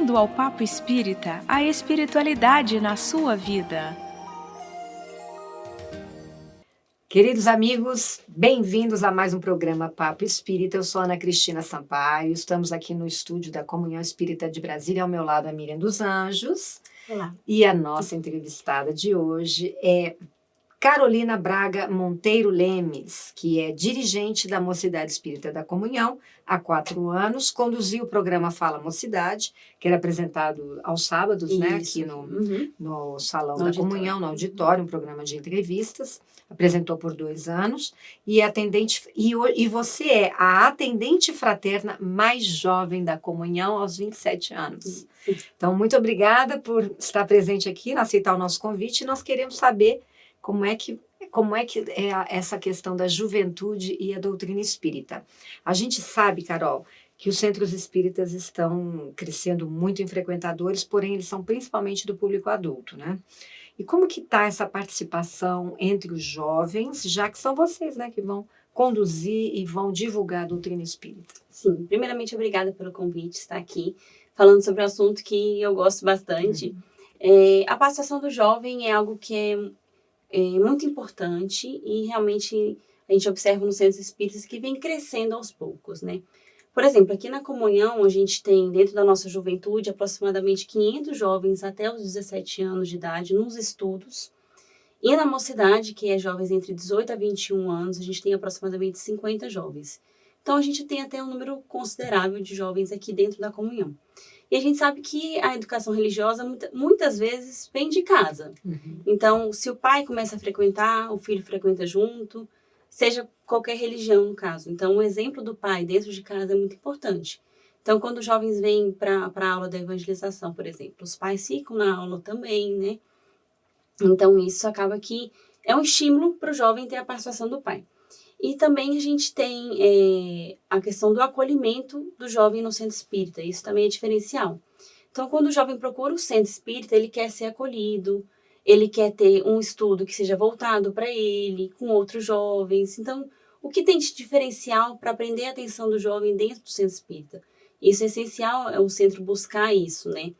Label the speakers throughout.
Speaker 1: Bem-vindo ao Papo Espírita, a espiritualidade na sua vida.
Speaker 2: Queridos amigos, bem-vindos a mais um programa Papo Espírita. Eu sou Ana Cristina Sampaio, estamos aqui no estúdio da Comunhão Espírita de Brasília, ao meu lado a Miriam dos Anjos.
Speaker 3: Olá.
Speaker 2: E a nossa entrevistada de hoje é Carolina Braga Monteiro Lemes, que é dirigente da Mocidade Espírita da Comunhão há 4 anos, conduziu o programa Fala Mocidade, que era apresentado aos sábados, né, aqui no Salão da Comunhão, no auditório, um programa de entrevistas, apresentou por 2 anos, e você é a atendente fraterna mais jovem da Comunhão aos 27 anos. Então, muito obrigada por estar presente aqui, aceitar o nosso convite, e nós queremos saber como é que é essa questão da juventude e a doutrina espírita. A gente sabe, Carol, que os centros espíritas estão crescendo muito em frequentadores, porém eles são principalmente do público adulto, né? E como que está essa participação entre os jovens, já que são vocês, né, que vão conduzir e vão divulgar a doutrina espírita?
Speaker 3: Sim, primeiramente, obrigada pelo convite, estar aqui falando sobre um assunto que eu gosto bastante. A participação do jovem é algo que é muito importante e realmente a gente observa nos centros espíritas que vem crescendo aos poucos, né? Por exemplo, aqui na Comunhão a gente tem dentro da nossa juventude aproximadamente 500 jovens até os 17 anos de idade nos estudos, e na Mocidade, que é jovens entre 18 a 21 anos, a gente tem aproximadamente 50 jovens. Então a gente tem até um número considerável de jovens aqui dentro da Comunhão. E a gente sabe que a educação religiosa muitas vezes vem de casa. Então, se o pai começa a frequentar, o filho frequenta junto, seja qualquer religião no caso. Então, o exemplo do pai dentro de casa é muito importante. Então, quando os jovens vêm para a aula da evangelização, por exemplo, os pais ficam na aula também, né? Então, isso acaba que é um estímulo para o jovem ter a participação do pai. E também a gente tem a questão do acolhimento do jovem no centro espírita. Isso também é diferencial. Então, quando o jovem procura o centro espírita, ele quer ser acolhido, ele quer ter um estudo que seja voltado para ele, com outros jovens. Então, o que tem de diferencial para prender a atenção do jovem dentro do centro espírita? Isso é essencial, é o centro buscar isso, né?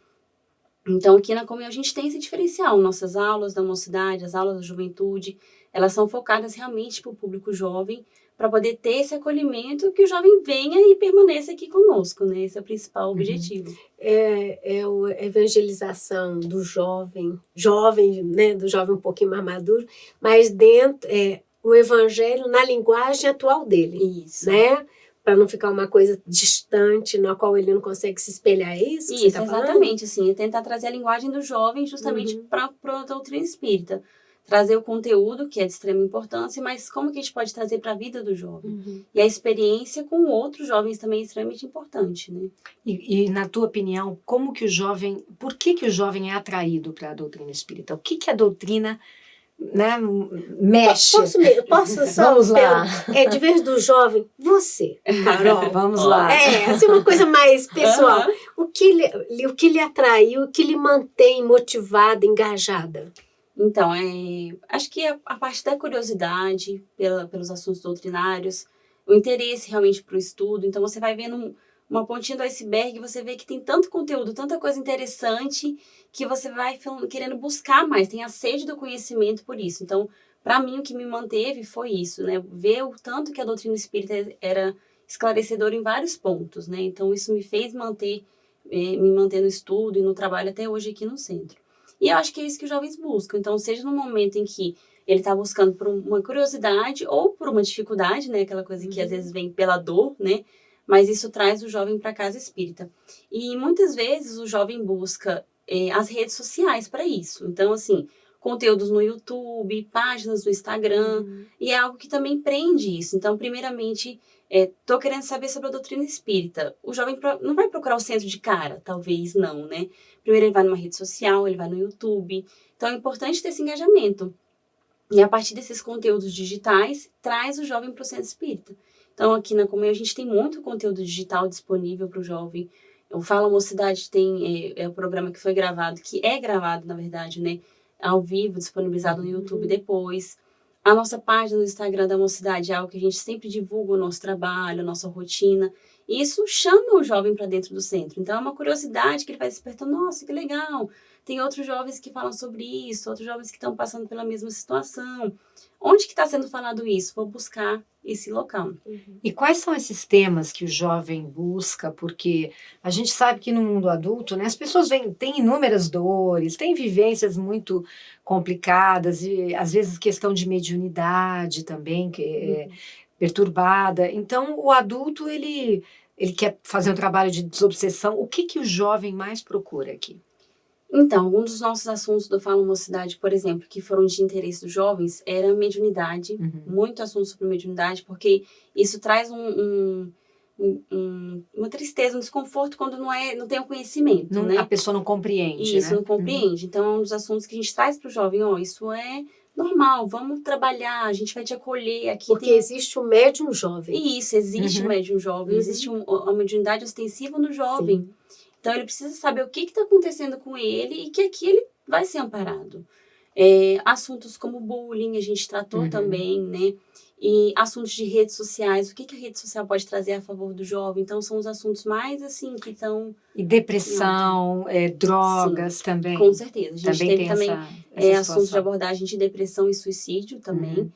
Speaker 3: Então, aqui na Comunhão a gente tem esse diferencial. Nossas aulas da mocidade, as aulas da juventude, elas são focadas realmente para o público jovem, para poder ter esse acolhimento, que o jovem venha e permaneça aqui conosco, né? Esse é o principal objetivo.
Speaker 4: É a evangelização do jovem, né? Do jovem um pouquinho mais maduro, mas dentro, o evangelho na linguagem atual dele.
Speaker 3: Isso.
Speaker 4: Né? Para não ficar uma coisa distante, na qual ele não consegue se espelhar. É isso que você está falando?
Speaker 3: Exatamente. Assim, é tentar trazer a linguagem do jovem justamente para a doutrina espírita. Trazer o conteúdo, que é de extrema importância, mas como que a gente pode trazer para a vida do jovem? E a experiência com outros jovens também é extremamente importante, né?
Speaker 2: E na tua opinião, por que o jovem é atraído para a doutrina espírita? O que a doutrina, né, mexe?
Speaker 4: Posso só?
Speaker 2: Vamos lá.
Speaker 4: De vez do jovem, você, Carol.
Speaker 2: Vamos lá.
Speaker 4: Assim, uma coisa mais pessoal. O que lhe atraiu, o que lhe mantém motivada, engajada?
Speaker 3: Então, acho que a parte da curiosidade pelos assuntos doutrinários, o interesse realmente para o estudo. Então, você vai vendo uma pontinha do iceberg, você vê que tem tanto conteúdo, tanta coisa interessante, que você vai querendo buscar mais, tem a sede do conhecimento por isso. Então, para mim, o que me manteve foi isso, né? Ver o tanto que a doutrina espírita era esclarecedora em vários pontos, né? Então, isso me fez me manter no estudo e no trabalho até hoje aqui no centro. E eu acho que é isso que os jovens buscam. Então, seja no momento em que ele está buscando por uma curiosidade ou por uma dificuldade, né? Aquela coisa que às vezes vem pela dor, né? Mas isso traz o jovem para a casa espírita. E muitas vezes o jovem busca as redes sociais para isso. Então, assim, conteúdos no YouTube, páginas no Instagram, e é algo que também prende isso. Então, primeiramente, estou querendo saber sobre a doutrina espírita. O jovem não vai procurar o centro de cara, talvez não, né? Primeiro ele vai numa rede social, ele vai no YouTube. Então, é importante ter esse engajamento. E a partir desses conteúdos digitais, traz o jovem para o centro espírita. Então, aqui na Comunhão, a gente tem muito conteúdo digital disponível para o jovem. O Fala Mocidade tem o programa que foi gravado, que é gravado, na verdade, né? Ao vivo, disponibilizado no YouTube depois. A nossa página no Instagram da Mocidade é algo que a gente sempre divulga o nosso trabalho, a nossa rotina. E isso chama o jovem para dentro do centro. Então, é uma curiosidade que ele vai despertando. Nossa, que legal! Tem outros jovens que falam sobre isso, outros jovens que estão passando pela mesma situação. Onde que está sendo falado isso? Vou buscar esse local.
Speaker 2: E quais são esses temas que o jovem busca? Porque a gente sabe que no mundo adulto, né, as pessoas têm inúmeras dores, têm vivências muito complicadas, e às vezes questão de mediunidade também, que é perturbada. Então, o adulto, ele quer fazer um trabalho de desobsessão. O que o jovem mais procura aqui?
Speaker 3: Então, alguns dos nossos assuntos do Fala Mocidade, por exemplo, que foram de interesse dos jovens, era mediunidade, muito assunto sobre mediunidade, porque isso traz uma tristeza, um desconforto quando não tem o conhecimento, né?
Speaker 2: A pessoa não compreende,
Speaker 3: isso,
Speaker 2: né?
Speaker 3: não compreende. Então, é um dos assuntos que a gente traz para o jovem, isso é normal, vamos trabalhar, a gente vai te acolher aqui.
Speaker 4: Porque existe o médium jovem.
Speaker 3: Isso, existe o médium jovem, existe a mediunidade ostensiva no jovem.
Speaker 4: Sim.
Speaker 3: Então, ele precisa saber o que está acontecendo com ele e que aqui ele vai ser amparado. Assuntos como bullying, a gente tratou também, né? E assuntos de redes sociais, o que a rede social pode trazer a favor do jovem. Então, são os assuntos mais, assim, que estão...
Speaker 2: E depressão, drogas. Sim, também.
Speaker 3: Com certeza. A gente teve também
Speaker 2: essa
Speaker 3: assuntos de abordagem de depressão e suicídio também.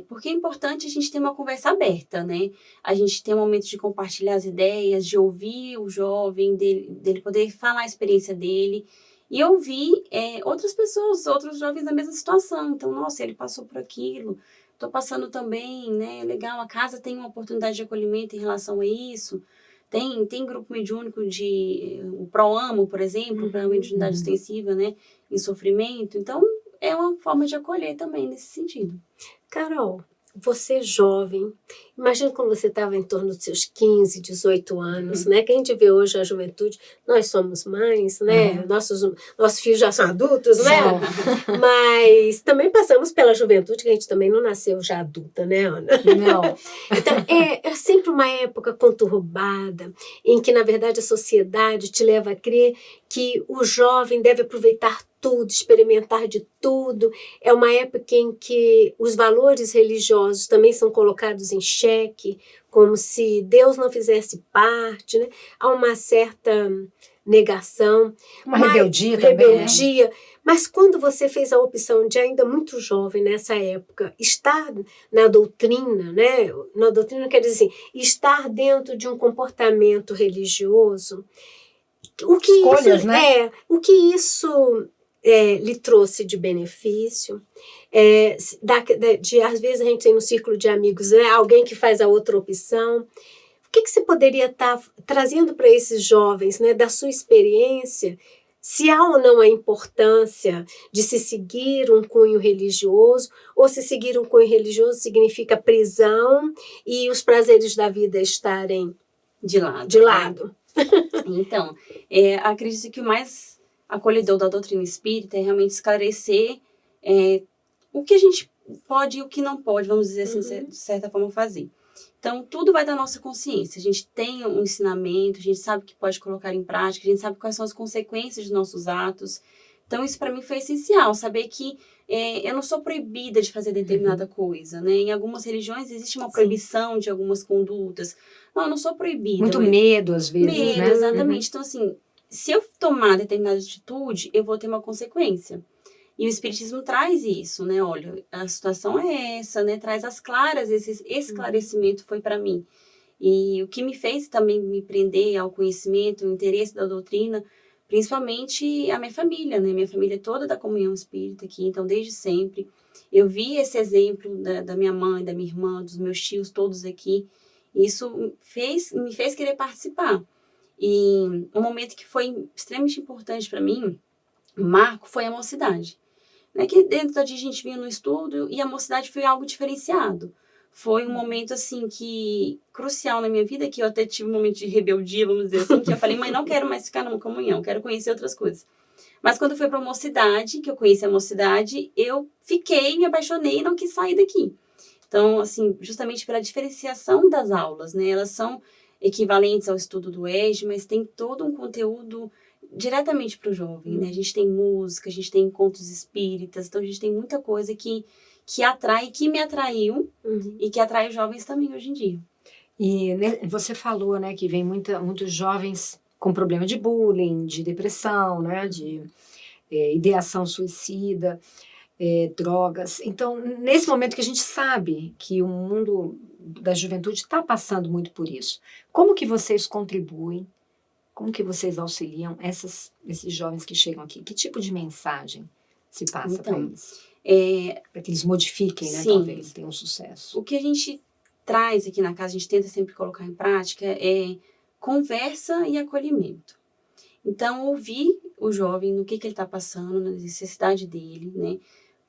Speaker 3: Porque é importante a gente ter uma conversa aberta, né? A gente ter um momento de compartilhar as ideias, de ouvir o jovem, dele poder falar a experiência dele e ouvir outras pessoas, outros jovens na mesma situação. Então, nossa, ele passou por aquilo, estou passando também, né? Legal, a casa tem uma oportunidade de acolhimento em relação a isso. Tem grupo mediúnico o ProAmo, por exemplo, para a mediunidade ostensiva, né? Em sofrimento. Então, é uma forma de acolher também nesse sentido.
Speaker 4: Carol, você jovem, imagina quando você estava em torno dos seus 15, 18 anos, né? Que a gente vê hoje a juventude, nós somos mães, né? Nossos filhos já são adultos, né? Mas também passamos pela juventude, que a gente também não nasceu já adulta, né, Ana?
Speaker 2: Não.
Speaker 4: Então, é sempre uma época conturbada, em que, na verdade, a sociedade te leva a crer que o jovem deve aproveitar tudo, experimentar de tudo. É uma época em que os valores religiosos também são colocados em xeque, como se Deus não fizesse parte, né? Há uma certa negação.
Speaker 2: Uma rebeldia também, né?
Speaker 4: Mas quando você fez a opção de, ainda muito jovem nessa época, estar na doutrina, né? Na doutrina quer dizer assim, estar dentro de um comportamento religioso, o que isso lhe trouxe de benefício, de às vezes a gente tem no círculo de amigos, né, alguém que faz a outra opção. O que você poderia estar trazendo para esses jovens, né, da sua experiência, se há ou não a importância de se seguir um cunho religioso, ou se seguir um cunho religioso significa prisão e os prazeres da vida estarem
Speaker 3: de lado. Então, acredito que o mais acolhedor da doutrina espírita é realmente esclarecer o que a gente pode e o que não pode, vamos dizer assim, de certa forma, fazer. Então, tudo vai da nossa consciência. A gente tem um ensinamento, a gente sabe que pode colocar em prática, a gente sabe quais são as consequências dos nossos atos. Então, isso para mim foi essencial, saber que eu não sou proibida de fazer determinada coisa, né? Em algumas religiões existe uma proibição de algumas condutas. Não, eu não sou proibida.
Speaker 2: Muito medo, às vezes, né?
Speaker 3: Exatamente. Então, assim, se eu tomar determinada atitude, eu vou ter uma consequência. E o Espiritismo traz isso, né? Olha, a situação é essa, né? Traz às claras, esse esclarecimento foi para mim. E o que me fez também me prender ao conhecimento, o interesse da doutrina, principalmente a minha família, né? Minha família é toda da comunhão espírita aqui, então desde sempre. Eu vi esse exemplo da minha mãe, da minha irmã, dos meus tios, todos aqui. E isso me fez querer participar. E um momento que foi extremamente importante para mim, marco, foi a mocidade. Né? Que dentro da dia a gente vinha no estudo e a mocidade foi algo diferenciado. Foi um momento, assim, crucial na minha vida, que eu até tive um momento de rebeldia, vamos dizer assim, que eu falei, mãe, não quero mais ficar numa comunhão, quero conhecer outras coisas. Mas quando foi para a mocidade, que eu conheci a mocidade, eu fiquei, me apaixonei e não quis sair daqui. Então, assim, justamente pela diferenciação das aulas, né? Elas são equivalentes ao estudo do EJA, mas tem todo um conteúdo diretamente para o jovem, né? A gente tem música, a gente tem encontros espíritas, então a gente tem muita coisa que atrai, que me atraiu e que atrai os jovens também hoje em dia.
Speaker 2: E você falou, né, que vem muitos jovens com problema de bullying, de depressão, né, de ideação suicida, drogas. Então, nesse momento que a gente sabe que o mundo da juventude está passando muito por isso, como que vocês contribuem? Como que vocês auxiliam esses jovens que chegam aqui? Que tipo de mensagem se passa para
Speaker 3: Então,
Speaker 2: eles? Para que eles modifiquem, né?
Speaker 3: sim.
Speaker 2: Talvez tenham sucesso.
Speaker 3: O que a gente traz aqui na casa, a gente tenta sempre colocar em prática, é conversa e acolhimento. Então, ouvir o jovem no que ele está passando, na necessidade dele, né?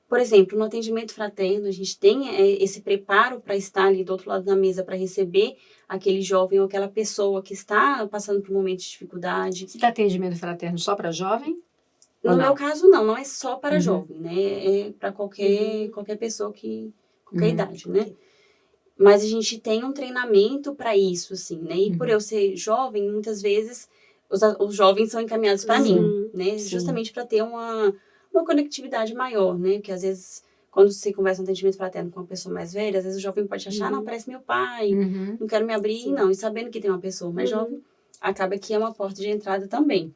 Speaker 3: Por exemplo, no atendimento fraterno, a gente tem esse preparo para estar ali do outro lado da mesa para receber aquele jovem ou aquela pessoa que está passando por um momento de dificuldade.
Speaker 2: Você dá atendimento fraterno só para jovem?
Speaker 3: No meu caso, não é só para
Speaker 2: Uhum.
Speaker 3: jovem, né? É para qualquer pessoa qualquer
Speaker 2: Uhum.
Speaker 3: idade, né? Mas a gente tem um treinamento para isso, assim, né? E por eu ser jovem, muitas vezes os jovens são encaminhados para mim, né?
Speaker 2: Sim.
Speaker 3: Justamente para ter uma conectividade maior, né? Porque às vezes, quando você conversa no atendimento fraterno com uma pessoa mais velha, às vezes o jovem pode achar, não, parece meu pai, não quero me abrir,
Speaker 4: Sim.
Speaker 3: não. E sabendo que tem uma pessoa mais jovem, acaba que é uma porta de entrada também.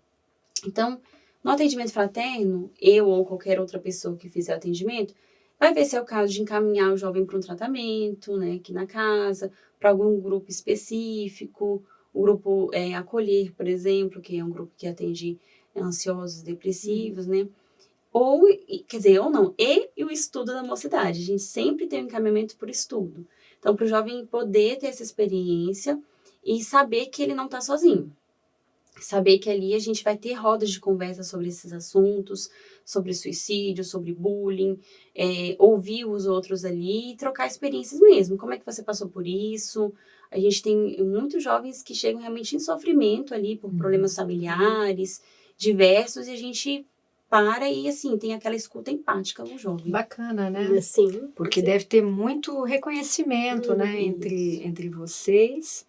Speaker 3: Então, no atendimento fraterno, eu ou qualquer outra pessoa que fizer o atendimento, vai ver se é o caso de encaminhar o jovem para um tratamento, né, aqui na casa, para algum grupo específico, o grupo Acolher, por exemplo, que é um grupo que atende ansiosos, depressivos, né, ou não, e o estudo da mocidade. A gente sempre tem um encaminhamento por estudo. Então, para o jovem poder ter essa experiência e saber que ele não está sozinho. Saber que ali a gente vai ter rodas de conversa sobre esses assuntos, sobre suicídio, sobre bullying, ouvir os outros ali e trocar experiências mesmo. Como é que você passou por isso? A gente tem muitos jovens que chegam realmente em sofrimento ali por problemas familiares diversos e a gente para e, assim, tem aquela escuta empática no jovem.
Speaker 2: Bacana, né?
Speaker 4: Sim.
Speaker 2: Porque deve ter muito reconhecimento, né, entre vocês.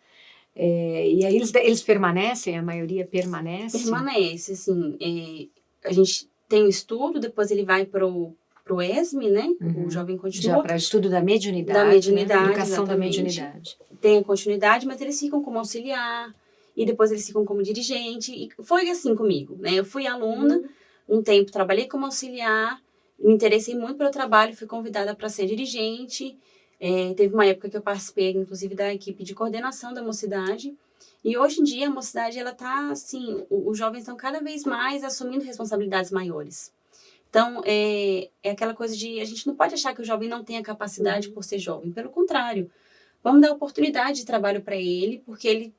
Speaker 2: E aí eles permanecem, a maioria permanece?
Speaker 3: Permanece, assim. A gente tem o estudo, depois ele vai pro ESME, né? O jovem continua.
Speaker 2: Já para estudo da mediunidade,
Speaker 3: Da mediunidade,
Speaker 2: né? Educação da
Speaker 3: exatamente.
Speaker 2: mediunidade.
Speaker 3: Tem a continuidade, mas eles ficam como auxiliar, e depois eles ficam como dirigente. E foi assim comigo, né? Eu fui aluna, um tempo trabalhei como auxiliar, me interessei muito pelo trabalho, fui convidada para ser dirigente. Teve uma época que eu participei, inclusive, da equipe de coordenação da mocidade. E hoje em dia a mocidade, ela tá assim, os jovens estão cada vez mais assumindo responsabilidades maiores. Então, é aquela coisa de, a gente não pode achar que o jovem não tenha capacidade por ser jovem. Pelo contrário, vamos dar oportunidade de trabalho para ele, porque ele,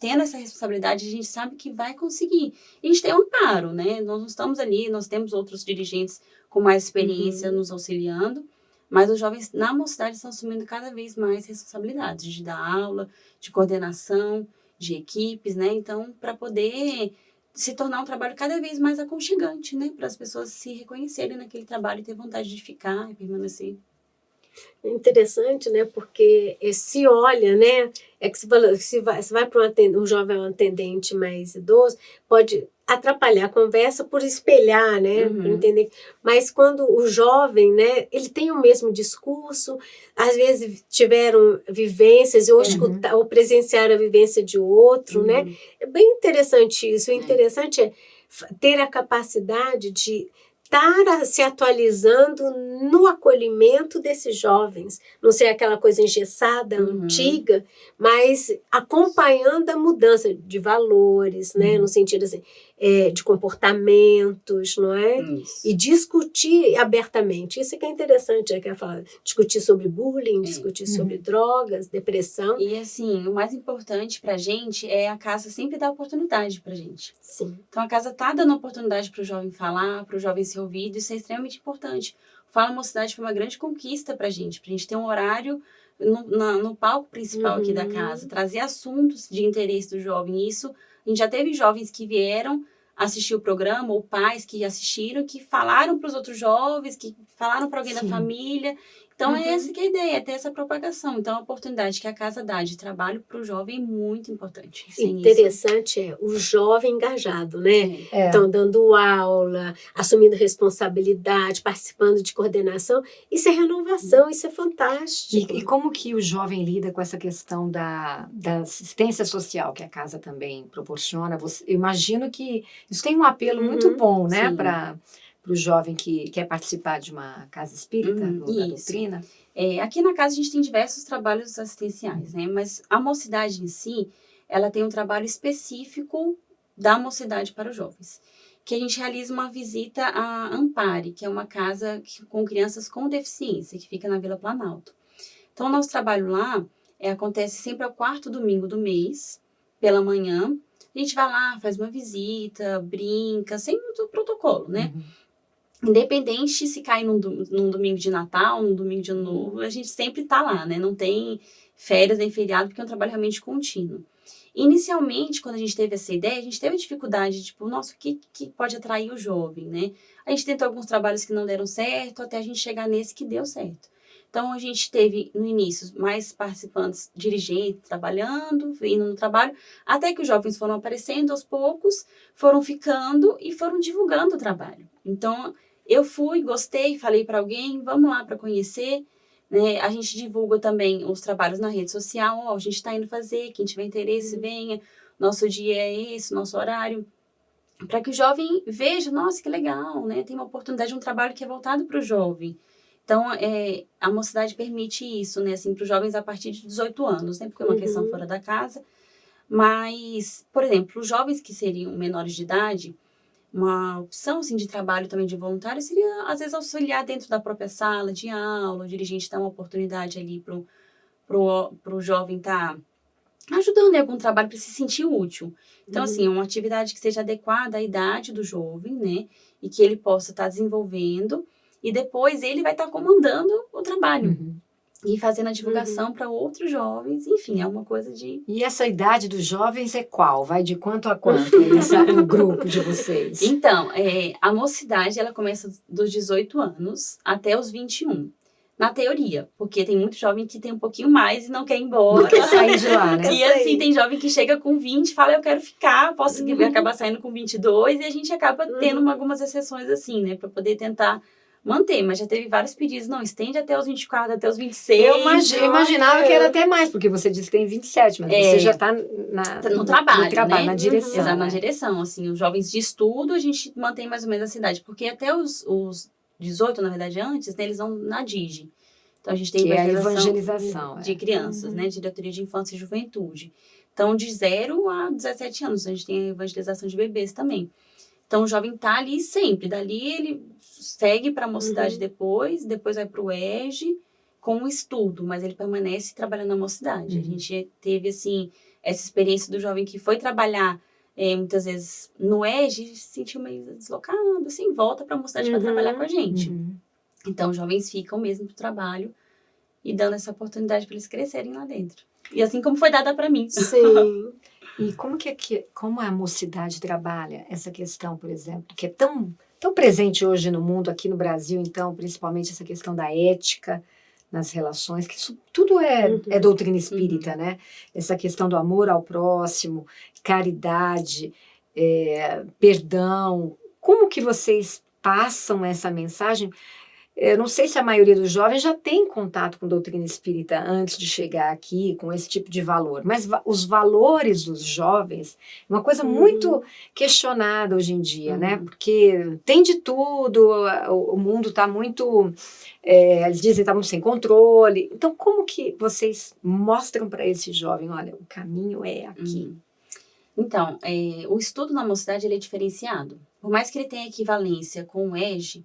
Speaker 3: tendo essa responsabilidade, a gente sabe que vai conseguir. E a gente tem um amparo, né? Nós não estamos ali, nós temos outros dirigentes com mais experiência nos auxiliando, mas os jovens na mocidade estão assumindo cada vez mais responsabilidades de dar aula, de coordenação, de equipes, né? Então, para poder se tornar um trabalho cada vez mais aconchegante, né? Para as pessoas se reconhecerem naquele trabalho e ter vontade de ficar e permanecer.
Speaker 4: É interessante, né? Porque se olha, né? É que se vai para um jovem atendente mais idoso, pode atrapalhar a conversa por espelhar, né? Por entender. Mas quando o jovem, né? Ele tem o mesmo discurso, às vezes tiveram vivências ou presenciaram a vivência de outro, né? É bem interessante isso. O interessante é ter a capacidade de estar se atualizando no acolhimento desses jovens, não ser aquela coisa engessada, antiga, mas acompanhando a mudança de valores, né, no sentido assim, de comportamentos, não é?
Speaker 3: Isso.
Speaker 4: E discutir abertamente. Isso é que é interessante, que é falar, discutir sobre bullying, discutir sobre drogas, depressão.
Speaker 3: E assim, o mais importante pra gente é a casa sempre dar oportunidade pra gente.
Speaker 4: Sim.
Speaker 3: Então a casa tá dando oportunidade pro jovem falar, pro jovem ser ouvido, isso é extremamente importante. O Fala Mocidade foi uma grande conquista pra gente ter um horário no palco principal aqui da casa, trazer assuntos de interesse do jovem. Isso, a gente já teve jovens que vieram assistir o programa, ou pais que assistiram, que falaram para os outros jovens, que falaram para alguém da
Speaker 2: Sim.
Speaker 3: família. Então,
Speaker 2: Uhum.
Speaker 3: é essa que é a ideia, é ter essa propagação. Então, a oportunidade que a casa dá de trabalho para o jovem é muito importante. Sem isso,
Speaker 4: Interessante é o jovem engajado, né?
Speaker 2: É.
Speaker 4: Então, dando aula, assumindo responsabilidade, participando de coordenação. Isso é renovação, isso é fantástico.
Speaker 2: E como que o jovem lida com essa questão da assistência social que a casa também proporciona? Eu imagino que isso tem um apelo muito
Speaker 4: Uhum.
Speaker 2: bom, né,
Speaker 3: Sim.
Speaker 2: para o jovem que quer participar de uma casa espírita, da
Speaker 3: Isso.
Speaker 2: doutrina.
Speaker 3: Aqui na casa a gente tem diversos trabalhos assistenciais, né? Mas a mocidade em si, ela tem um trabalho específico da mocidade para os jovens. Que a gente realiza uma visita à Ampare, que é uma casa com crianças com deficiência, que fica na Vila Planalto. Então, o nosso trabalho lá acontece sempre ao 4º domingo do mês, pela manhã. A gente vai lá, faz uma visita, brinca, sem muito protocolo, né?
Speaker 2: Uhum.
Speaker 3: Independente se cai num domingo de Natal, num domingo de Ano Novo, a gente sempre tá lá, né? Não tem férias nem feriado, porque é um trabalho realmente contínuo. Inicialmente, quando a gente teve essa ideia, a gente teve dificuldade, tipo, nossa, o que pode atrair o jovem, né? A gente tentou alguns trabalhos que não deram certo, até a gente chegar nesse que deu certo. Então, a gente teve, no início, mais participantes, dirigentes, trabalhando, indo no trabalho, até que os jovens foram aparecendo aos poucos, foram ficando e foram divulgando o trabalho. Então, eu fui, gostei, falei para alguém, vamos lá para conhecer, né? A gente divulga também os trabalhos na rede social, a gente está indo fazer, quem tiver interesse, venha, nosso dia é esse, nosso horário, para que o jovem veja, nossa, que legal, né? Tem uma oportunidade de um trabalho que é voltado para o jovem. Então, a mocidade permite isso, né? Assim, para os jovens a partir de 18 anos, né? Porque é uma questão fora da casa. Mas, por exemplo, os jovens que seriam menores de idade, uma opção assim, de trabalho também de voluntário seria, às vezes, auxiliar dentro da própria sala de aula, o dirigente dar uma oportunidade ali pro jovem estar ajudando em algum trabalho para se sentir útil. Então, assim, é uma atividade que seja adequada à idade do jovem, né? E que ele possa estar desenvolvendo e depois ele vai estar comandando o trabalho.
Speaker 2: Uhum.
Speaker 3: E fazendo a divulgação para outros jovens, enfim, é uma coisa de...
Speaker 2: E essa idade dos jovens é qual? Vai de quanto a quanto no grupo de vocês?
Speaker 3: Então, a mocidade, ela começa dos 18 anos até os 21. Na teoria, porque tem muito jovem que tem um pouquinho mais e não quer ir embora.
Speaker 2: Não quer sair de lá, né?
Speaker 3: E assim, tem jovem que chega com 20 e fala, eu quero ficar, posso acabar saindo com 22, e a gente acaba tendo algumas exceções assim, né, para poder tentar manter, mas já teve vários pedidos, não, estende até os 24, até os 26.
Speaker 2: Eu imaginava que era até mais, porque você disse que tem 27, mas você já está
Speaker 3: no trabalho, né?
Speaker 2: na direção.
Speaker 3: Exato,
Speaker 2: né?
Speaker 3: na direção, assim, os jovens de estudo, a gente mantém mais ou menos essa idade, porque até os 18, na verdade, antes, né, eles vão na DIGE. Então, a gente tem
Speaker 2: Que é a evangelização
Speaker 3: de crianças, né? Diretoria de Infância e Juventude. Então, de 0 a 17 anos, a gente tem a evangelização de bebês também. Então, o jovem está ali sempre. Dali, ele segue para a mocidade depois vai para o EJE com o estudo, mas ele permanece trabalhando na mocidade. A gente teve, assim, essa experiência do jovem que foi trabalhar muitas vezes no EJE, se sentiu meio deslocado, assim, volta para a mocidade para trabalhar com a gente. Então, os jovens ficam mesmo pro trabalho e dando essa oportunidade para eles crescerem lá dentro. E assim como foi dada para mim.
Speaker 4: Sim.
Speaker 2: E como a mocidade trabalha essa questão, por exemplo, que é tão presente hoje no mundo, aqui no Brasil, então, principalmente essa questão da ética nas relações, que isso tudo é doutrina espírita, né? Essa questão do amor ao próximo, caridade, perdão. Como que vocês passam essa mensagem? Eu não sei se a maioria dos jovens já tem contato com doutrina espírita antes de chegar aqui, com esse tipo de valor. Mas os valores dos jovens é uma coisa muito questionada hoje em dia, né? Porque tem de tudo, o mundo está muito... eles dizem que está muito sem controle. Então, como que vocês mostram para esse jovem, olha, o caminho é aqui?
Speaker 3: Então, o estudo na mocidade ele é diferenciado. Por mais que ele tenha equivalência com o EJE,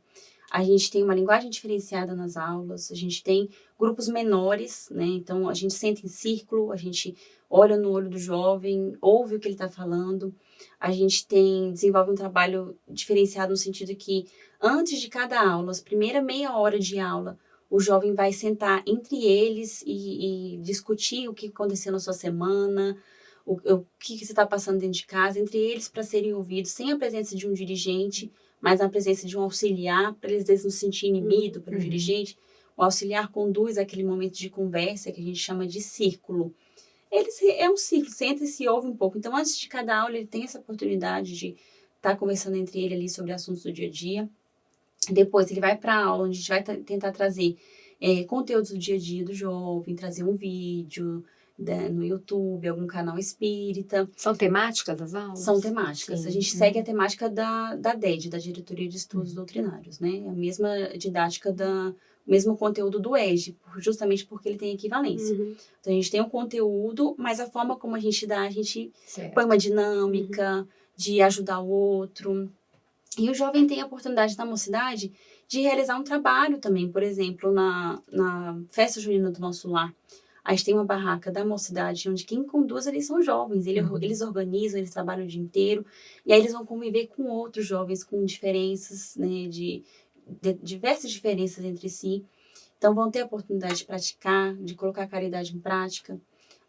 Speaker 3: a gente tem uma linguagem diferenciada nas aulas, a gente tem grupos menores, né? Então, a gente senta em círculo, a gente olha no olho do jovem, ouve o que ele está falando. A gente desenvolve um trabalho diferenciado no sentido que, antes de cada aula, as primeiras meia hora de aula, o jovem vai sentar entre eles e discutir o que aconteceu na sua semana, o que você está passando dentro de casa, entre eles para serem ouvidos, sem a presença de um dirigente, mas na presença de um auxiliar, para eles às vezes não se sentir inibido pelo dirigente. O auxiliar conduz aquele momento de conversa que a gente chama de círculo. É um ciclo, você entra e se ouve um pouco. Então, antes de cada aula, ele tem essa oportunidade de estar conversando entre ele ali sobre assuntos do dia a dia. Depois, ele vai para a aula, onde a gente vai tentar trazer conteúdos do dia a dia do jovem, trazer um vídeo no YouTube, algum canal espírita.
Speaker 2: São temáticas das aulas?
Speaker 3: São temáticas.
Speaker 2: Sim.
Speaker 3: A gente segue a temática da DED, da Diretoria de Estudos Doutrinários, né? A mesma didática o mesmo conteúdo do EJE, justamente porque ele tem equivalência. Então, a gente tem um conteúdo, mas a forma como a gente dá, a gente põe uma dinâmica de ajudar o outro. E o jovem tem a oportunidade na mocidade de realizar um trabalho também. Por exemplo, na festa junina do nosso lar, a gente tem uma barraca da mocidade, onde quem conduz eles são jovens. Eles organizam, eles trabalham o dia inteiro. E aí eles vão conviver com outros jovens, com diferenças, né, de diversas diferenças entre si. Então, vão ter a oportunidade de praticar, de colocar a caridade em prática.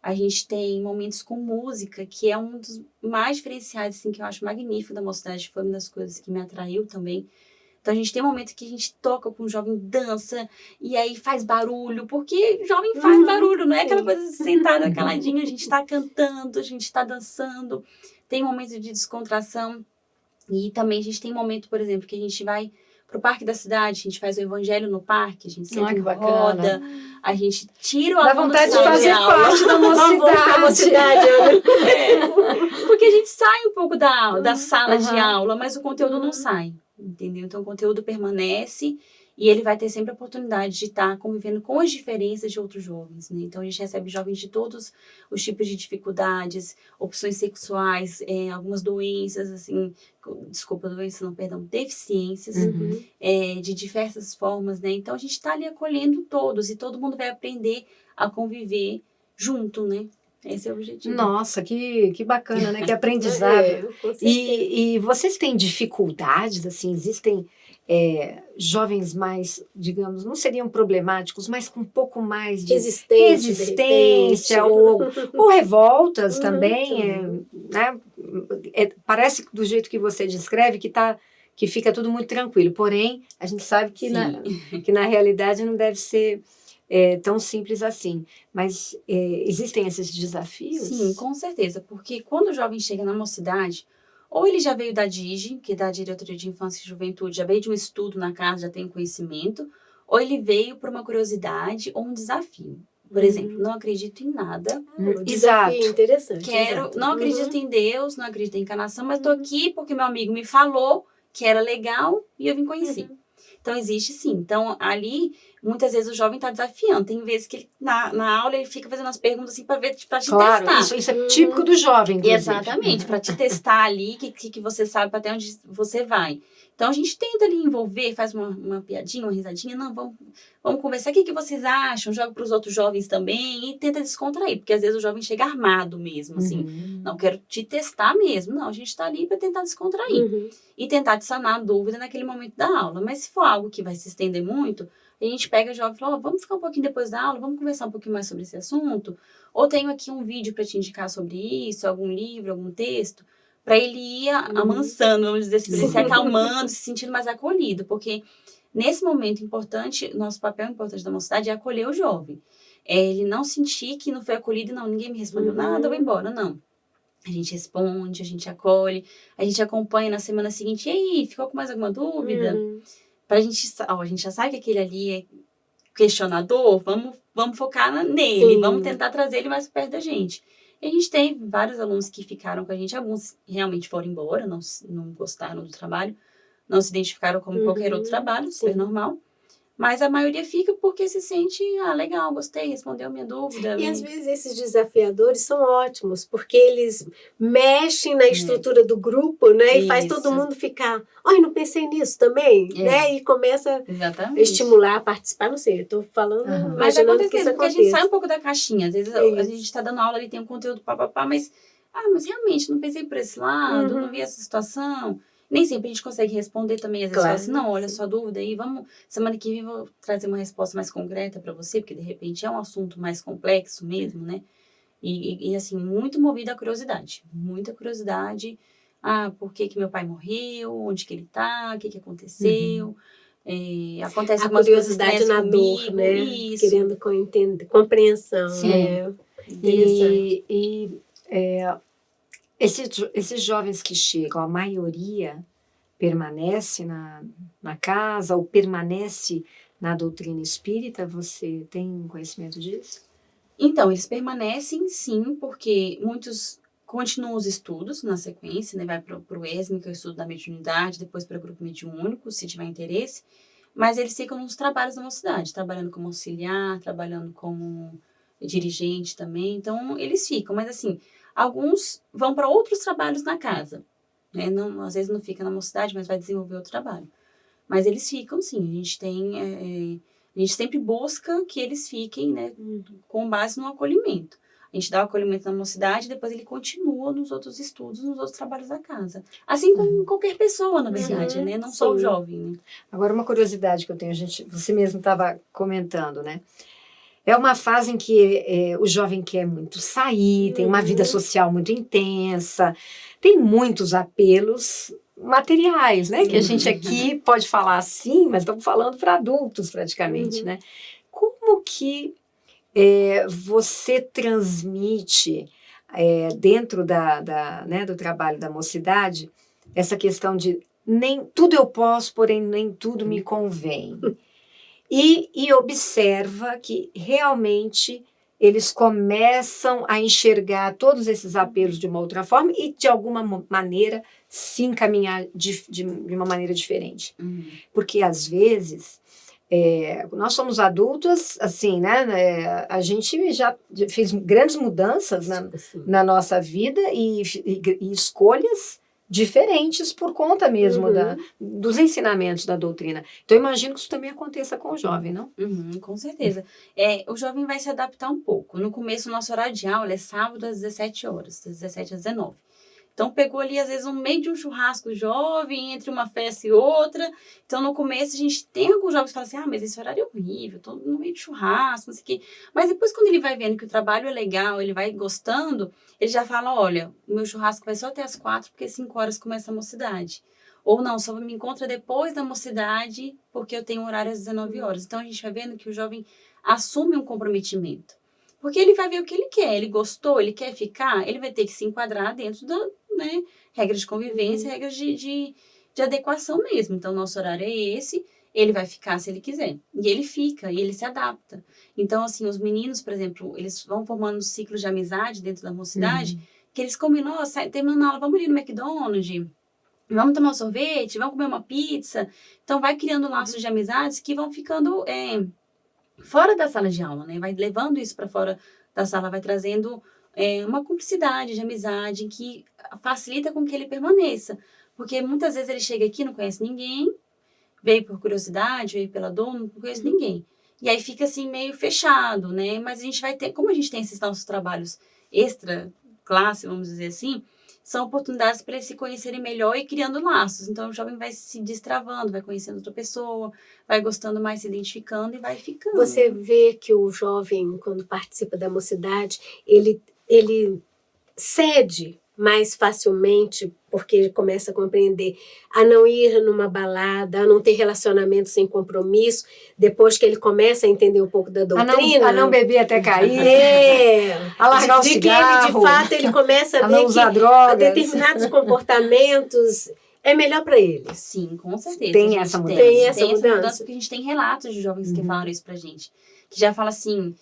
Speaker 3: A gente tem momentos com música, que é um dos mais diferenciados, assim, que eu acho magnífico da mocidade. Foi uma das coisas que me atraiu também. Então, a gente tem um momento que a gente toca com o jovem, dança, e aí faz barulho, porque jovem faz barulho, não é aquela coisa sentada, caladinha, a gente está cantando, a gente está dançando. Tem momentos de descontração. E também a gente tem momento, por exemplo, que a gente vai pro parque da cidade, a gente faz o evangelho no parque, a gente senta em roda, a gente tira o aluno
Speaker 2: da vontade de fazer parte da mocidade.
Speaker 3: Porque a gente sai um pouco da sala de aula, mas o conteúdo não sai, entendeu? Então o conteúdo permanece e ele vai ter sempre a oportunidade de estar convivendo com as diferenças de outros jovens, né? Então a gente recebe jovens de todos os tipos de dificuldades, opções sexuais, algumas doenças, assim, deficiências, de diversas formas, né? Então a gente está ali acolhendo todos e todo mundo vai aprender a conviver junto, né? Esse é o objetivo.
Speaker 2: Nossa, que bacana, né? Que aprendizado. E vocês têm dificuldades, assim, existem jovens mais, digamos, não seriam problemáticos, mas com um pouco mais de resistência ou revoltas também, né? Parece do jeito que você descreve que fica tudo muito tranquilo, porém a gente sabe que na realidade não deve ser tão simples assim, mas existem esses desafios?
Speaker 3: Sim, com certeza, porque quando o jovem chega na mocidade, ou ele já veio da DIGE, que é da Diretoria de Infância e Juventude, já veio de um estudo na casa, já tem conhecimento, ou ele veio por uma curiosidade ou um desafio. Por exemplo, não acredito em nada.
Speaker 4: Desafio interessante.
Speaker 3: Não acredito em Deus, não acredito em encarnação, mas estou aqui porque meu amigo me falou que era legal e eu vim conhecer. Então, existe sim. Então, ali, muitas vezes o jovem está desafiando. Tem vezes que ele, na aula ele fica fazendo as perguntas assim para te testar.
Speaker 2: Isso é típico do jovem, inclusive.
Speaker 3: Exatamente, para te testar ali, que você sabe para até onde você vai. Então, a gente tenta ali envolver, faz uma piadinha, uma risadinha. Não, vamos conversar. O que vocês acham? Joga para os outros jovens também e tenta descontrair. Porque, às vezes, o jovem chega armado mesmo, assim. Não, quero te testar mesmo. Não, a gente está ali para tentar descontrair. E tentar te sanar a dúvida naquele momento da aula. Mas, se for algo que vai se estender muito, a gente pega o jovem e fala, vamos ficar um pouquinho depois da aula, vamos conversar um pouquinho mais sobre esse assunto. Ou tenho aqui um vídeo para te indicar sobre isso, algum livro, algum texto, para ele ir amansando, vamos dizer assim, para ele se acalmando, se sentindo mais acolhido, porque nesse momento importante, nosso papel importante da mocidade é acolher o jovem. Ele não sentir que não foi acolhido, não, ninguém me respondeu nada, eu vou embora, não. A gente responde, a gente acolhe, a gente acompanha na semana seguinte, e aí, ficou com mais alguma dúvida? A gente já sabe que aquele ali é questionador, vamos focar nele, vamos tentar trazer ele mais perto da gente. E a gente tem vários alunos que ficaram com a gente, alguns realmente foram embora, não gostaram do trabalho, não se identificaram como qualquer outro trabalho, super normal. Mas a maioria fica porque se sente, legal, gostei, respondeu a minha dúvida.
Speaker 4: E às vezes esses desafiadores são ótimos, porque eles mexem na estrutura do grupo, né? E faz todo mundo ficar, não pensei nisso também, né? E começa a estimular, a participar, não sei, eu tô falando,
Speaker 3: mas
Speaker 4: imaginando que isso
Speaker 3: porque a gente sai um pouco da caixinha, às vezes a gente está dando aula, ali tem um conteúdo papapá, mas realmente não pensei por esse lado, não vi essa situação. Nem sempre a gente consegue responder também. Às vezes fala assim, não, olha sua dúvida aí, semana que vem eu vou trazer uma resposta mais concreta para você, porque de repente é um assunto mais complexo mesmo, né? E assim, muito movida à curiosidade. Muita curiosidade. Por que que meu pai morreu? Onde que ele tá? O que que aconteceu? Acontece
Speaker 4: A
Speaker 3: algumas coisas
Speaker 4: curiosidade
Speaker 3: estranhas
Speaker 4: na dor,
Speaker 3: comigo.
Speaker 4: né?
Speaker 3: Isso.
Speaker 4: Querendo entender, compreensão,
Speaker 2: Sim.
Speaker 4: né?
Speaker 2: Interessante. Esses jovens que chegam, a maioria permanece na casa ou permanece na doutrina espírita? Você tem conhecimento disso?
Speaker 3: Então, eles permanecem sim, porque muitos continuam os estudos na sequência, né? Vai para o ESME, que é o estudo da mediunidade, depois para o grupo mediúnico, se tiver interesse. Mas eles ficam nos trabalhos da mocidade, trabalhando como auxiliar, trabalhando como dirigente também. Então, eles ficam. Mas, assim, alguns vão para outros trabalhos na casa, né? Não, às vezes não fica na mocidade, mas vai desenvolver outro trabalho. Mas eles ficam, sim. A gente sempre busca que eles fiquem, né, com base no acolhimento. A gente dá o acolhimento na mocidade e depois ele continua nos outros estudos, nos outros trabalhos da casa. Assim como qualquer pessoa, na verdade, né? Não só o jovem, né?
Speaker 2: Agora, uma curiosidade que eu tenho, você mesmo estava comentando, né? É uma fase em que o jovem quer muito sair, tem uma vida social muito intensa, tem muitos apelos materiais, né? Que a gente aqui pode falar assim, mas estamos falando para adultos praticamente, né? Como que você transmite dentro né, do trabalho da mocidade essa questão de nem tudo eu posso, porém nem tudo me convém? E observa que realmente eles começam a enxergar todos esses apelos de uma outra forma e, de alguma maneira, se encaminhar de uma maneira diferente. Porque, às vezes, nós somos adultos, assim, né? A gente já fez grandes mudanças na nossa vida e escolhas diferentes por conta mesmo dos ensinamentos da doutrina. Então, eu imagino que isso também aconteça com o jovem, não?
Speaker 3: Com certeza. O jovem vai se adaptar um pouco. No começo, o nosso horário de aula é sábado às 17 horas, das 17 às 19. Então, pegou ali, às vezes, no meio de um churrasco jovem, entre uma festa e outra. Então, no começo, a gente tem alguns jovens que falam assim, mas esse horário é horrível, tô no meio de churrasco, não sei o quê. Mas depois, quando ele vai vendo que o trabalho é legal, ele vai gostando, ele já fala, olha, o meu churrasco vai só até as 4, porque às 5 horas começa a mocidade. Ou não, só me encontra depois da mocidade, porque eu tenho um horário às 19 horas. Então, a gente vai vendo que o jovem assume um comprometimento. Porque ele vai ver o que ele quer. Ele gostou, ele quer ficar, ele vai ter que se enquadrar dentro da, né, regras de convivência, regras de adequação mesmo. Então, nosso horário é esse, ele vai ficar se ele quiser. E ele fica, e ele se adapta. Então, assim, os meninos, por exemplo, eles vão formando ciclos de amizade dentro da mocidade, que eles combinam, terminando a aula, vamos ali no McDonald's, vamos tomar um sorvete, vamos comer uma pizza. Então, vai criando laços de amizades que vão ficando fora da sala de aula, né? Vai levando isso para fora da sala, vai trazendo uma cumplicidade de amizade que facilita com que ele permaneça. Porque muitas vezes ele chega aqui, não conhece ninguém, veio por curiosidade, veio pela dor, não conhece ninguém. E aí fica assim meio fechado, né? Mas a gente vai ter, como a gente tem esses nossos trabalhos extra classe, vamos dizer assim, são oportunidades para eles se conhecerem melhor e criando laços. Então, o jovem vai se destravando, vai conhecendo outra pessoa, vai gostando mais, se identificando e vai ficando.
Speaker 4: Você vê que o jovem, quando participa da mocidade, ele cede mais facilmente, porque ele começa a compreender, a não ir numa balada, a não ter relacionamento sem compromisso, depois que ele começa a entender um pouco da doutrina.
Speaker 2: A não beber até cair, a largar o cigarro.
Speaker 4: Que ele, de fato, ele começa a ver
Speaker 2: não usar
Speaker 4: que
Speaker 2: drogas.
Speaker 4: Determinados comportamentos é melhor para ele.
Speaker 3: Sim, com certeza.
Speaker 2: Tem essa mudança.
Speaker 4: Tem essa mudança,
Speaker 3: porque a gente tem relatos de jovens que falaram isso pra gente. Que já fala assim,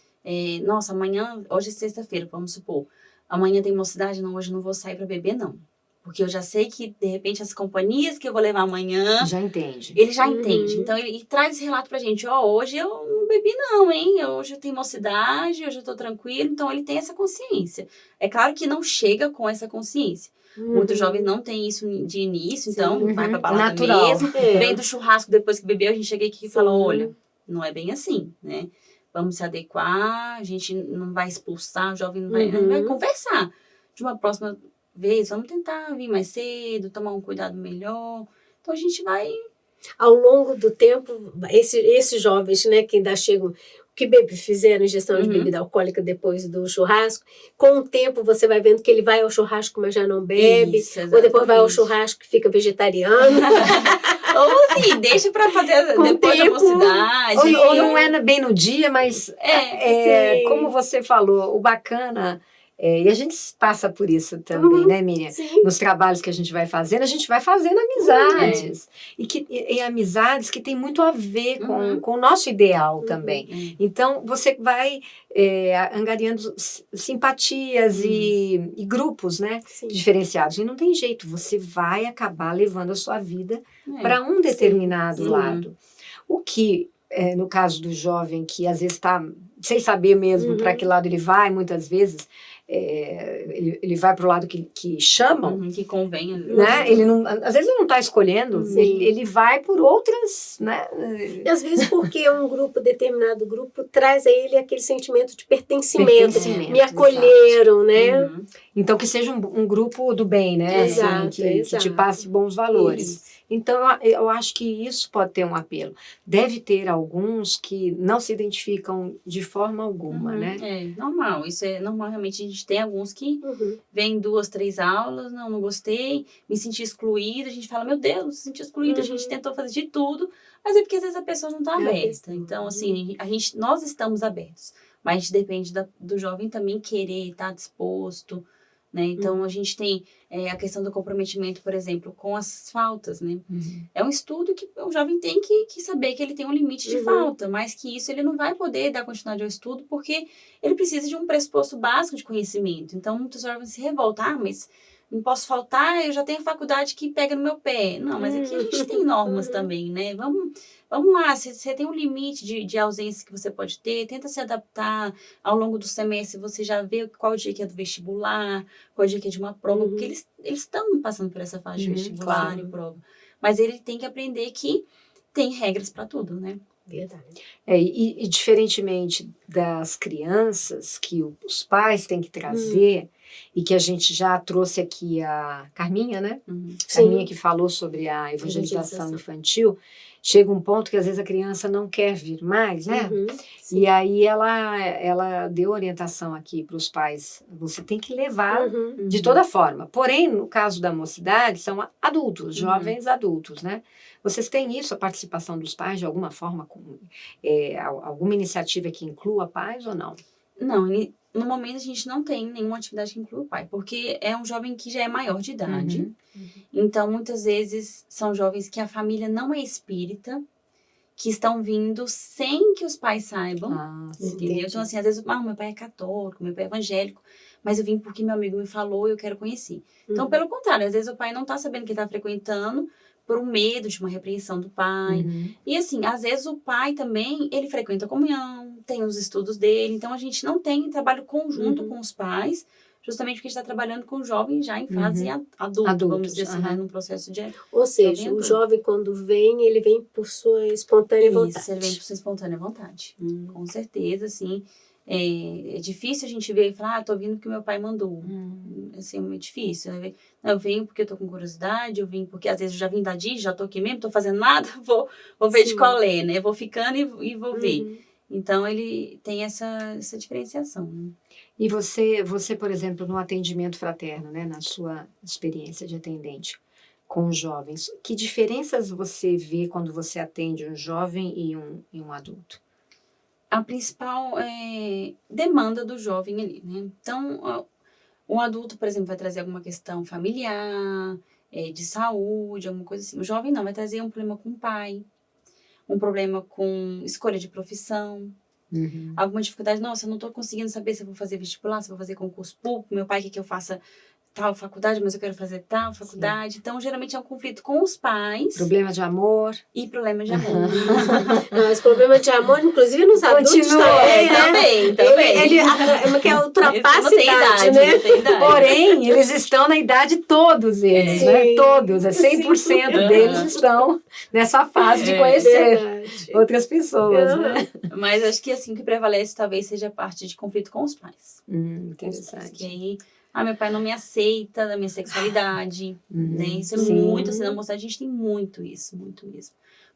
Speaker 3: nossa, amanhã, hoje é sexta-feira, vamos supor. Amanhã tem mocidade, não, hoje eu não vou sair para beber, não. Porque eu já sei que, de repente, as companhias que eu vou levar amanhã...
Speaker 2: Já entende.
Speaker 3: Ele já entende. Então, ele traz esse relato pra gente. Hoje eu não bebi não, hein? Hoje eu tenho mocidade, hoje eu tô tranquilo. Então, ele tem essa consciência. É claro que não chega com essa consciência. Muitos jovens não têm isso de início, então vai pra balada
Speaker 2: natural.
Speaker 3: Mesmo. Vem do churrasco depois que bebeu, a gente chega aqui e fala, olha, não é bem assim, né? Vamos se adequar, a gente não vai expulsar, o jovem não vai conversar. De uma próxima vez, vamos tentar vir mais cedo, tomar um cuidado melhor. Então, a gente vai...
Speaker 4: Ao longo do tempo, esses jovens, né, que ainda chegam, que fizeram ingestão de bebida alcoólica depois do churrasco, com o tempo você vai vendo que ele vai ao churrasco, mas já não bebe,
Speaker 3: Isso,
Speaker 4: ou depois vai ao
Speaker 3: exatamente.
Speaker 4: churrasco e fica vegetariano.
Speaker 3: Ou assim, deixa pra fazer
Speaker 4: Com
Speaker 3: depois da
Speaker 4: tempo,
Speaker 3: mocidade.
Speaker 2: Ou não é bem no dia, mas
Speaker 4: sim.
Speaker 2: como você falou, o bacana, e a gente passa por isso também, né, Miriam?
Speaker 4: Sim.
Speaker 2: Nos trabalhos que a gente vai fazendo amizades. E amizades que tem muito a ver com o nosso ideal também. Então, você vai angariando simpatias e grupos, né,
Speaker 4: Sim.
Speaker 2: diferenciados. E não tem jeito, você vai acabar levando a sua vida para um determinado lado. O que, no caso do jovem, que às vezes está sem saber mesmo para que lado ele vai, muitas vezes, ele vai para o lado que chamam,
Speaker 3: Que convenha.
Speaker 2: né? Ele não, às vezes ele não está escolhendo, ele vai por outras, né?
Speaker 4: E às vezes porque determinado grupo, traz a ele aquele sentimento de pertencimento. Me acolheram, né?
Speaker 2: Então, que seja um grupo do bem, né?
Speaker 4: Exato,
Speaker 2: que te passe bons valores.
Speaker 4: Isso.
Speaker 2: Então, eu acho que isso pode ter um apelo. Deve ter alguns que não se identificam de forma alguma, né?
Speaker 3: É normal, isso é normal. Realmente, a gente tem alguns que vêm 2, 3 aulas, não gostei, me senti excluída. A gente fala, meu Deus, me senti excluída. A gente tentou fazer de tudo, mas é porque às vezes a pessoa não está aberta. Então, assim, nós estamos abertos, mas a gente depende do jovem também querer estar disposto, né? Então, a gente tem a questão do comprometimento, por exemplo, com as faltas, né? É um estudo que o jovem tem que saber que ele tem um limite de falta, mas que isso ele não vai poder dar continuidade ao estudo porque ele precisa de um pressuposto básico de conhecimento. Então, muitos jovens se revoltam, mas não posso faltar, eu já tenho a faculdade que pega no meu pé. Não, mas aqui a gente tem normas também, né? Vamos lá, você tem um limite de ausência que você pode ter, tenta se adaptar ao longo do semestre, você já vê qual dia que é do vestibular, qual dia que é de uma prova, porque eles estão passando por essa fase de vestibular e prova. Mas ele tem que aprender que tem regras para tudo, né?
Speaker 4: Verdade.
Speaker 2: E diferentemente das crianças, que os pais têm que trazer, e que a gente já trouxe aqui a Carminha, né? Carminha que falou sobre a evangelização infantil. Chega um ponto que às vezes a criança não quer vir mais, né? E aí ela deu orientação aqui para os pais. Você tem que levar de toda forma. Porém, no caso da mocidade, são adultos, jovens adultos, né? Vocês têm isso, a participação dos pais, de alguma forma, alguma iniciativa que inclua pais ou não?
Speaker 3: Não, no momento a gente não tem nenhuma atividade que inclua o pai, porque é um jovem que já é maior de idade. Então, muitas vezes, são jovens que a família não é espírita, que estão vindo sem que os pais saibam, entendeu? Então, assim, às vezes, meu pai é católico, meu pai é evangélico, mas eu vim porque meu amigo me falou e eu quero conhecer. Então, pelo contrário, às vezes o pai não está sabendo que está frequentando, por um medo de uma repreensão do pai. E assim, às vezes o pai também, ele frequenta a comunhão, tem os estudos dele, então a gente não tem trabalho conjunto com os pais, justamente porque a gente está trabalhando com o jovem já em fase adulto, vamos dizer assim, né, num processo de...
Speaker 4: Ou seja, o jovem quando vem, ele vem por sua espontânea vontade.
Speaker 3: Isso, ele vem por sua espontânea vontade. Com certeza, assim. É difícil a gente ver e falar, tô vindo porque meu pai mandou. Assim, é muito difícil. Não, eu venho porque eu tô com curiosidade, eu vim porque às vezes eu já vim da DIG, já tô aqui mesmo, tô fazendo nada, vou ver de colé, né? Vou ficando e vou ver. Então, ele tem essa diferenciação. Né?
Speaker 2: E você, por exemplo, no atendimento fraterno, né, na sua experiência de atendente com os jovens, que diferenças você vê quando você atende um jovem e um adulto?
Speaker 3: A principal demanda do jovem ali, né? Então, um adulto, por exemplo, vai trazer alguma questão familiar, de saúde, alguma coisa assim. O jovem não, vai trazer um problema com o pai, um problema com escolha de profissão, alguma dificuldade. Nossa, eu não estou conseguindo saber se eu vou fazer vestibular, se eu vou fazer concurso público, meu pai quer que eu faça tal faculdade, mas eu quero fazer tal faculdade. Então, geralmente é um conflito com os pais.
Speaker 2: Problema de amor.
Speaker 3: E problema de amor.
Speaker 4: Mas problema de amor, inclusive nos adultos também, né?
Speaker 3: Também.
Speaker 4: Ele quer ultrapassar a idade, né?
Speaker 3: Não tem idade.
Speaker 2: Porém, eles estão na idade, todos eles, né? Todos, 100% deles estão nessa fase de conhecer outras pessoas, né?
Speaker 3: Mas acho que assim, o que prevalece talvez seja a parte de conflito com os pais.
Speaker 2: Interessante.
Speaker 3: Que aí, meu pai não me aceita da minha sexualidade, né? Isso é muito, assim, na mocidade a gente tem muito isso.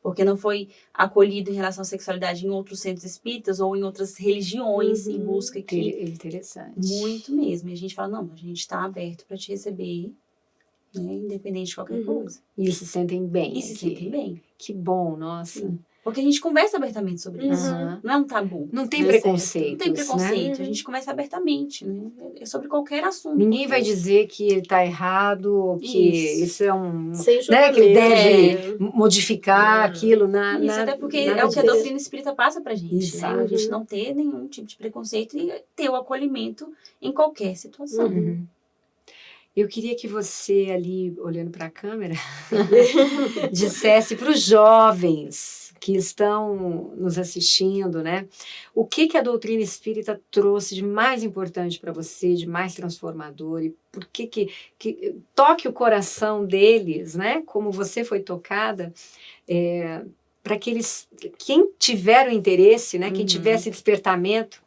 Speaker 3: porque não foi acolhido em relação à sexualidade em outros centros espíritas ou em outras religiões, e busca aqui
Speaker 2: Interessante.
Speaker 3: muito mesmo. E a gente fala, não, a gente está aberto para te receber, né, independente de qualquer coisa.
Speaker 2: E eles se sentem bem.
Speaker 3: E se sentem bem.
Speaker 2: Que bom, nossa.
Speaker 3: Sim. Porque a gente conversa abertamente sobre isso. Não é um tabu.
Speaker 2: Não tem
Speaker 3: né?
Speaker 2: preconceito.
Speaker 3: Não tem preconceito.
Speaker 2: Né?
Speaker 3: A gente conversa abertamente, né? É sobre qualquer assunto.
Speaker 2: Ninguém vai dizer que ele está errado, ou que isso é um...
Speaker 4: Sem
Speaker 2: né, que ele deve
Speaker 4: julgamento.
Speaker 2: modificar aquilo na...
Speaker 3: Isso, até porque é o que a doutrina espírita passa pra gente, né? A gente não ter nenhum tipo de preconceito e ter o acolhimento em qualquer situação.
Speaker 2: Eu queria que você ali, olhando para a câmera, dissesse para os jovens que estão nos assistindo, né? O que a doutrina espírita trouxe de mais importante para você, de mais transformador, e por que toque o coração deles, né? Como você foi tocada, para que eles, quem tiver o interesse, né? Quem tiver esse despertamento,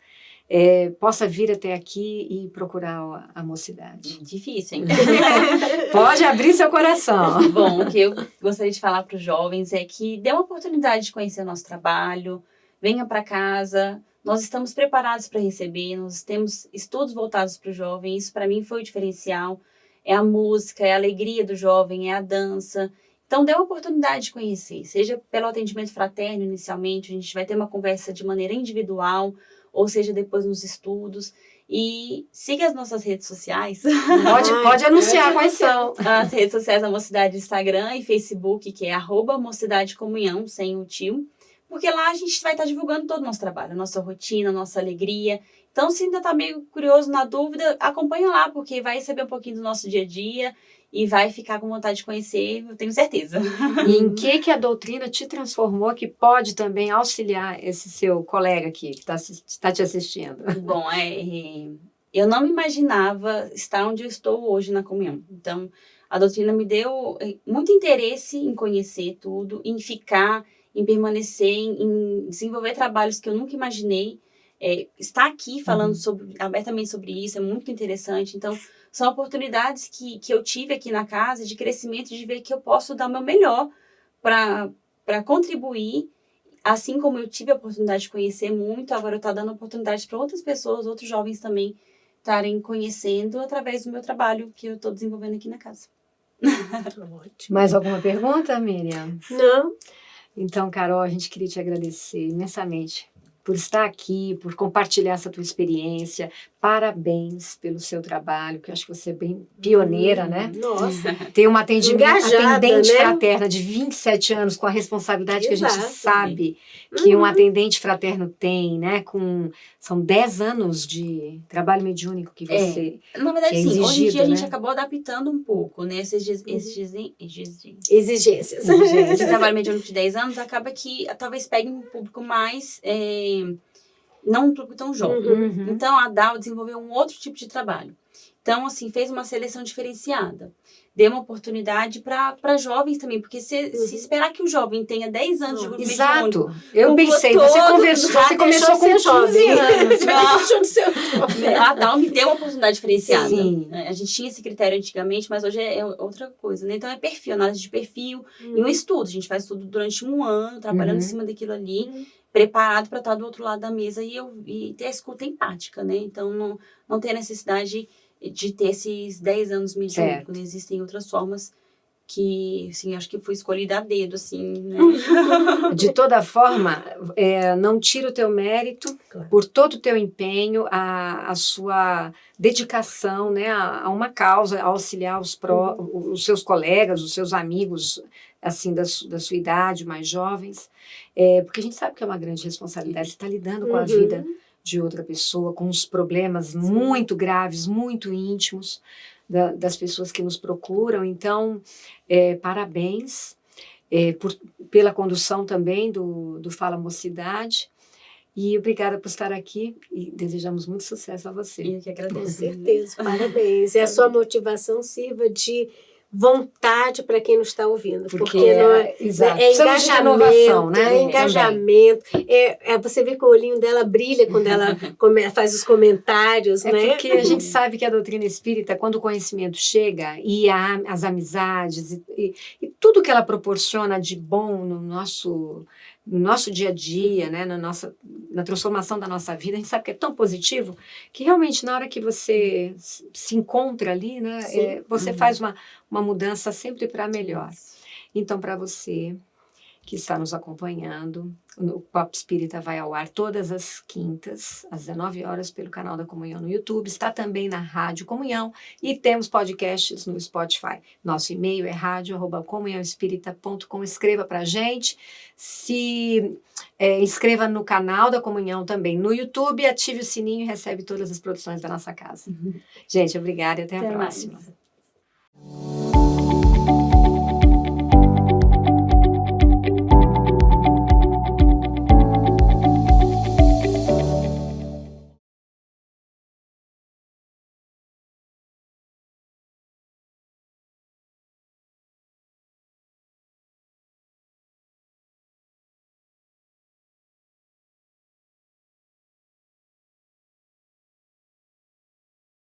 Speaker 2: possa vir até aqui e procurar a mocidade.
Speaker 3: Difícil, hein?
Speaker 2: Pode abrir seu coração.
Speaker 3: Bom, o que eu gostaria de falar para os jovens é que dê uma oportunidade de conhecer o nosso trabalho, venha para casa, nós estamos preparados para receber, nós temos estudos voltados para o jovem, isso para mim foi o diferencial, é a música, é a alegria do jovem, é a dança. Então, dê uma oportunidade de conhecer, seja pelo atendimento fraterno inicialmente, a gente vai ter uma conversa de maneira individual, ou seja, depois nos estudos. E siga as nossas redes sociais.
Speaker 2: Pode anunciar quais são.
Speaker 3: As redes sociais da Mocidade, Instagram e Facebook, que é @mocidade_comunhão, sem o tio. Porque lá a gente vai estar divulgando todo o nosso trabalho, a nossa rotina, a nossa alegria. Então, se ainda está meio curioso, na dúvida, acompanha lá, porque vai receber um pouquinho do nosso dia a dia e vai ficar com vontade de conhecer, eu tenho certeza.
Speaker 2: E em que a doutrina te transformou, que pode também auxiliar esse seu colega aqui, que está te assistindo?
Speaker 3: Bom, eu não me imaginava estar onde eu estou hoje na comunhão. Então, a doutrina me deu muito interesse em conhecer tudo, em ficar, em permanecer, em desenvolver trabalhos que eu nunca imaginei. Estar aqui falando abertamente sobre isso é muito interessante. Então, são oportunidades que eu tive aqui na casa de crescimento, de ver que eu posso dar o meu melhor para contribuir. Assim como eu tive a oportunidade de conhecer muito, agora eu estou dando oportunidade para outras pessoas, outros jovens também estarem conhecendo através do meu trabalho que eu estou desenvolvendo aqui na casa.
Speaker 2: Mais alguma pergunta, Miriam?
Speaker 4: Não.
Speaker 2: Então, Carol, a gente queria te agradecer imensamente por estar aqui, por compartilhar essa tua experiência. Parabéns pelo seu trabalho, que eu acho que você é bem pioneira, né?
Speaker 4: Nossa.
Speaker 2: Tem uma atendente
Speaker 4: Engajada,
Speaker 2: fraterna de 27 anos, com a responsabilidade que a gente
Speaker 4: Exato.
Speaker 2: sabe que um atendente fraterno tem, né? São 10 anos de trabalho mediúnico que você...
Speaker 3: Na verdade,
Speaker 2: é
Speaker 3: sim, hoje em
Speaker 2: exigido,
Speaker 3: dia a gente
Speaker 2: né?
Speaker 3: acabou adaptando um pouco, né? Exigências.
Speaker 4: Exigências.
Speaker 3: Esse trabalho mediúnico de 10 anos acaba que talvez pegue um público mais... não um público tão jovem. Então, a DAO desenvolveu um outro tipo de trabalho. Então, assim, fez uma seleção diferenciada. Deu uma oportunidade para jovens também, porque se esperar que o jovem tenha 10 anos de grupo mediúnico...
Speaker 2: Exato. Eu pensei, você começou com 15 anos.
Speaker 3: A DAO me deu uma oportunidade diferenciada.
Speaker 2: Sim.
Speaker 3: A gente tinha esse critério antigamente, mas hoje é outra coisa, né? Então, é perfil, análise de perfil e um estudo. A gente faz estudo durante 1 ano, trabalhando em cima daquilo ali, preparado para estar do outro lado da mesa e ter a escuta empática, né? Então, não ter a necessidade de ter esses 10 anos mediúnicos, né? Existem outras formas que, assim, acho que foi escolhida a dedo, assim, né?
Speaker 2: De toda forma, não tira o teu mérito,
Speaker 4: Claro.
Speaker 2: por todo o teu empenho, a sua dedicação, né, a uma causa, a auxiliar os seus colegas, os seus amigos, assim, da sua idade, mais jovens, porque a gente sabe que é uma grande responsabilidade, você está lidando com a vida de outra pessoa, com os problemas muito graves, muito íntimos das pessoas que nos procuram. Então, parabéns pela condução também do Fala Mocidade, e obrigada por estar aqui e desejamos muito sucesso a você.
Speaker 3: Eu que agradeço.
Speaker 4: Com certeza, parabéns. E a sua motivação sirva de vontade para quem não está ouvindo.
Speaker 2: Porque
Speaker 4: não
Speaker 2: exato.
Speaker 4: é
Speaker 2: Precisamos de
Speaker 4: engajamento,
Speaker 2: renovação, né?
Speaker 4: é engajamento. Você vê que o olhinho dela brilha quando ela faz os comentários,
Speaker 2: É
Speaker 4: né?
Speaker 2: porque a gente sabe que a doutrina espírita, quando o conhecimento chega, e as amizades, e tudo que ela proporciona de bom no nosso dia a dia, né? na transformação da nossa vida, a gente sabe que é tão positivo, que realmente na hora que você se encontra ali, né? Você faz uma mudança sempre para melhor. Então, para você que está nos acompanhando, o Papo Espírita vai ao ar todas as quintas, às 19 horas, pelo canal da Comunhão no YouTube. Está também na Rádio Comunhão e temos podcasts no Spotify. Nosso e-mail é radio@comunhãoespírita.com. Escreva para a gente. Se inscreva no canal da Comunhão também no YouTube, ative o sininho e recebe todas as produções da nossa casa. Gente, obrigada e até a próxima.
Speaker 3: Mais.